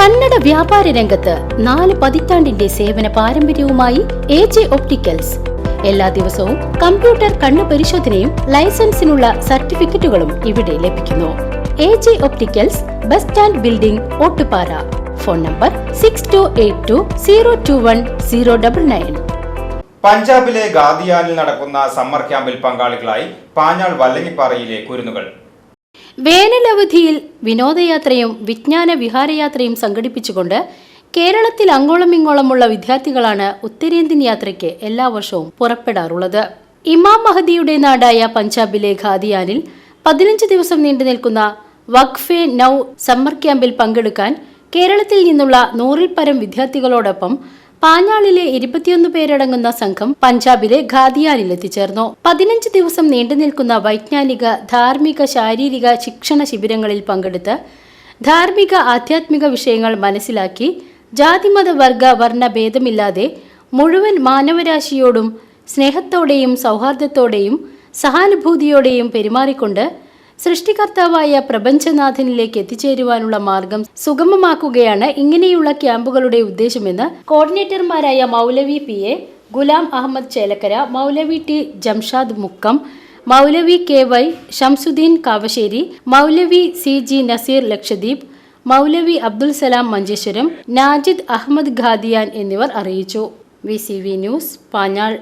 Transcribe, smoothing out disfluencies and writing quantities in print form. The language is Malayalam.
കന്നഡ വ്യാപാര രംഗത്ത് 4 പതിറ്റാണ്ടിന്റെ സേവന പാരമ്പര്യവുമായി എജെ ഒപ്റ്റിക്കൽസ്. എല്ലാ ദിവസവും കമ്പ്യൂട്ടർ കണ്ണു പരിശോധനയും ലൈസൻസിനുള്ള സർട്ടിഫിക്കറ്റുകളും ഇവിടെ ലഭിക്കുന്നു. AJ opticals, bus stand building, Ottupara. Phone number 6282021099. പഞ്ചാബിലെ ഗാദിയാനിൽ നടക്കുന്ന സമ്മർ ക്യാമ്പിൽ പങ്കാളികളായി പാഞ്ഞാൾ വല്ലങ്ങിപ്പാറയിലെ കുരുന്നുകൾ. വേനലവധിയിൽ വിനോദയാത്രയും വിജ്ഞാന വിഹാരയാത്രയും സംഘടിപ്പിച്ചുകൊണ്ട് കേരളത്തിൽ അങ്ങോളം ഇങ്ങോളമുള്ള വിദ്യാർത്ഥികളാണ് ഉത്തരേന്ത്യൻ യാത്രയ്ക്ക് എല്ലാ വർഷവും പുറപ്പെടാറുള്ളത്. ഇമാം മഹദിയുടെ നാടായ പഞ്ചാബിലെ ഖാദിയാനിൽ 15 ദിവസം നീണ്ടുനിൽക്കുന്ന വഖഫെ നൗ സമ്മർ ക്യാമ്പിൽ പങ്കെടുക്കാൻ കേരളത്തിൽ നിന്നുള്ള 100-ൽ പരം വിദ്യാർത്ഥികളോടൊപ്പം പാഞ്ഞാളിലെ 21 പേരടങ്ങുന്ന സംഘം പഞ്ചാബിലെ ഖാദിയാനിൽ എത്തിച്ചേർന്നു. 15 ദിവസം നീണ്ടുനിൽക്കുന്ന വൈജ്ഞാനിക, ധാർമ്മിക, ശാരീരിക ശിക്ഷണ ശിബിരങ്ങളിൽ പങ്കെടുത്ത് ധാർമ്മിക, ആധ്യാത്മിക വിഷയങ്ങൾ മനസ്സിലാക്കി ജാതിമത വർഗ വർണ്ണ ഭേദമില്ലാതെ മുഴുവൻ മാനവരാശിയോടും സ്നേഹത്തോടെയും സൗഹാർദ്ദത്തോടെയും സഹാനുഭൂതിയോടെയും പെരുമാറിക്കൊണ്ട് സൃഷ്ടികർത്താവായ പ്രപഞ്ചനാഥനിലേക്ക് എത്തിച്ചേരുവാനുള്ള മാർഗം സുഗമമാക്കുകയാണ് ഇങ്ങനെയുള്ള ക്യാമ്പുകളുടെ ഉദ്ദേശമെന്ന് കോർഡിനേറ്റർമാരായ മൗലവി PA ഗുലാം അഹമ്മദ് ചേലക്കര, മൗലവി T ജംഷാദ് മുക്കം, മൗലവി KY ഷംസുദ്ദീൻ കാവശ്ശേരി, മൗലവി CG നസീർ ലക്ഷദ്വീപ്, മൗലവി അബ്ദുൽ സലാം മഞ്ചേശ്വരം, നാജിദ് അഹമ്മദ് ഖാദിയാൻ എന്നിവർ അറിയിച്ചു. VCV news, Panjal.